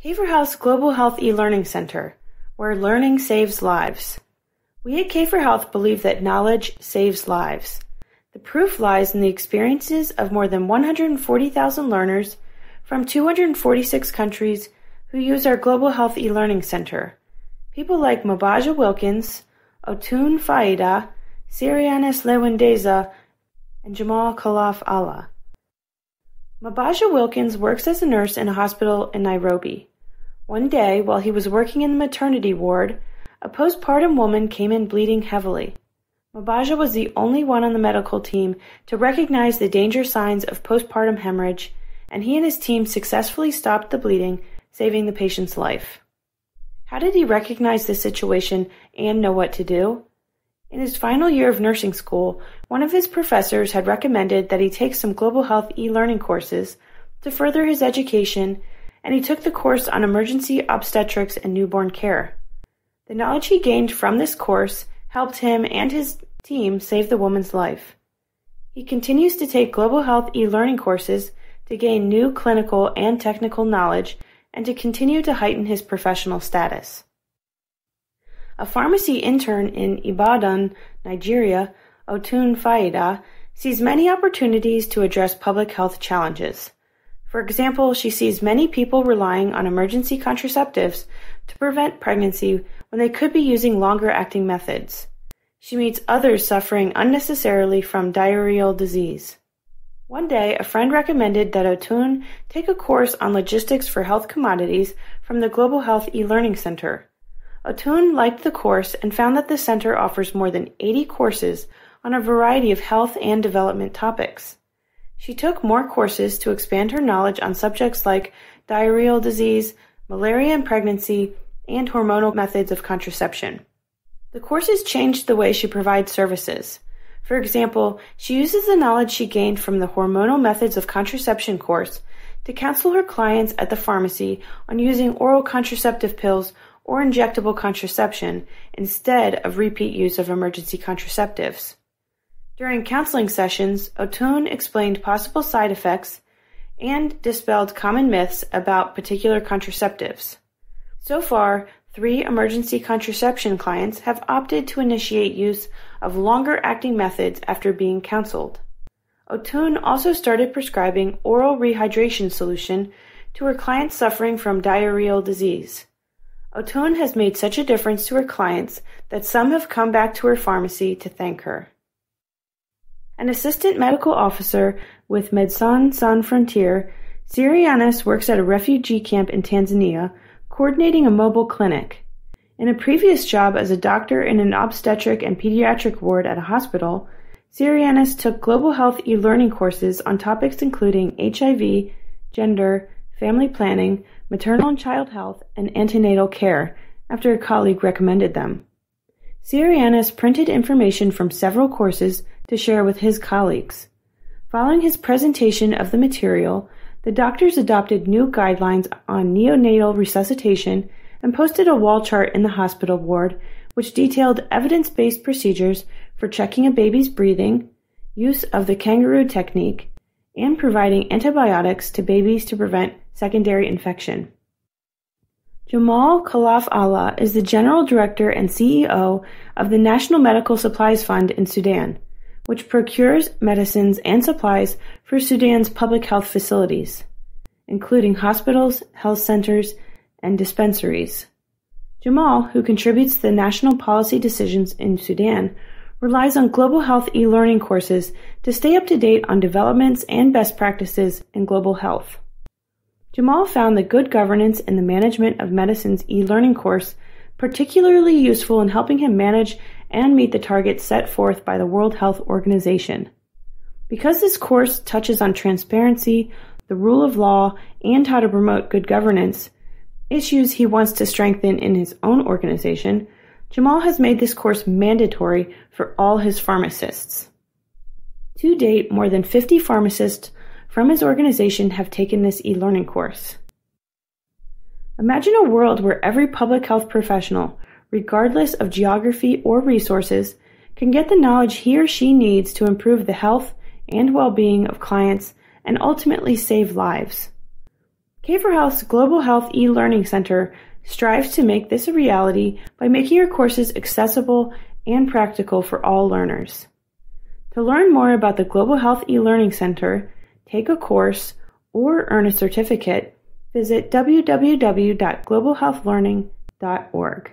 K4Health's Global Health e-Learning Center, where learning saves lives. We at K4Health believe that knowledge saves lives. The proof lies in the experiences of more than 140,000 learners from 246 countries who use our Global Health e-Learning Center. People like Mabaja Wilkins, Otun Faida, Sirianis Lewandeza, and Jamal Khalaf Allah. Mabaja Wilkins works as a nurse in a hospital in Nairobi. One day, while he was working in the maternity ward, a postpartum woman came in bleeding heavily. Mabaja was the only one on the medical team to recognize the danger signs of postpartum hemorrhage, and he and his team successfully stopped the bleeding, saving the patient's life. How did he recognize the situation and know what to do? In his final year of nursing school, one of his professors had recommended that he take some Global Health e-learning courses to further his education, and he took the course on emergency obstetrics and newborn care. The knowledge he gained from this course helped him and his team save the woman's life. He continues to take Global Health e-learning courses to gain new clinical and technical knowledge and to continue to heighten his professional status. A pharmacy intern in Ibadan, Nigeria, Otun Faida, sees many opportunities to address public health challenges. For example, she sees many people relying on emergency contraceptives to prevent pregnancy when they could be using longer-acting methods. She meets others suffering unnecessarily from diarrheal disease. One day, a friend recommended that Otun take a course on logistics for health commodities from the Global Health e-Learning Center. Otun liked the course and found that the center offers more than 80 courses on a variety of health and development topics. She took more courses to expand her knowledge on subjects like diarrheal disease, malaria and pregnancy, and hormonal methods of contraception. The courses changed the way she provides services. For example, she uses the knowledge she gained from the hormonal methods of contraception course to counsel her clients at the pharmacy on using oral contraceptive pills or injectable contraception instead of repeat use of emergency contraceptives. During counseling sessions, Otun explained possible side effects and dispelled common myths about particular contraceptives. So far, 3 emergency contraception clients have opted to initiate use of longer-acting methods after being counseled. Otun also started prescribing oral rehydration solution to her clients suffering from diarrheal disease. Otun has made such a difference to her clients that some have come back to her pharmacy to thank her. An assistant medical officer with Médecins Sans Frontières, Sirianis works at a refugee camp in Tanzania, coordinating a mobile clinic. In a previous job as a doctor in an obstetric and pediatric ward at a hospital, Sirianis took Global Health e-learning courses on topics including HIV, gender, family planning, maternal and child health, and antenatal care after a colleague recommended them. Sirianis printed information from several courses to share with his colleagues. Following his presentation of the material, the doctors adopted new guidelines on neonatal resuscitation and posted a wall chart in the hospital ward which detailed evidence-based procedures for checking a baby's breathing, use of the kangaroo technique, and providing antibiotics to babies to prevent secondary infection. Jamal Khalaf Allah is the General Director and CEO of the National Medical Supplies Fund in Sudan, which procures medicines and supplies for Sudan's public health facilities, including hospitals, health centers, and dispensaries. Jamal, who contributes to the national policy decisions in Sudan, relies on Global Health e-learning courses to stay up to date on developments and best practices in global health. Jamal found the Good Governance in the Management of Medicine's e-learning course particularly useful in helping him manage and meet the targets set forth by the World Health Organization. Because this course touches on transparency, the rule of law, and how to promote good governance, issues he wants to strengthen in his own organization, Jamal has made this course mandatory for all his pharmacists. To date, more than 50 pharmacists from his organization have taken this e-learning course. Imagine a world where every public health professional, regardless of geography or resources, can get the knowledge he or she needs to improve the health and well-being of clients and ultimately save lives. K4Health's Global Health e-Learning Center strives to make this a reality by making your courses accessible and practical for all learners. To learn more about the Global Health e-Learning Center, take a course, or earn a certificate, visit www.globalhealthlearning.org.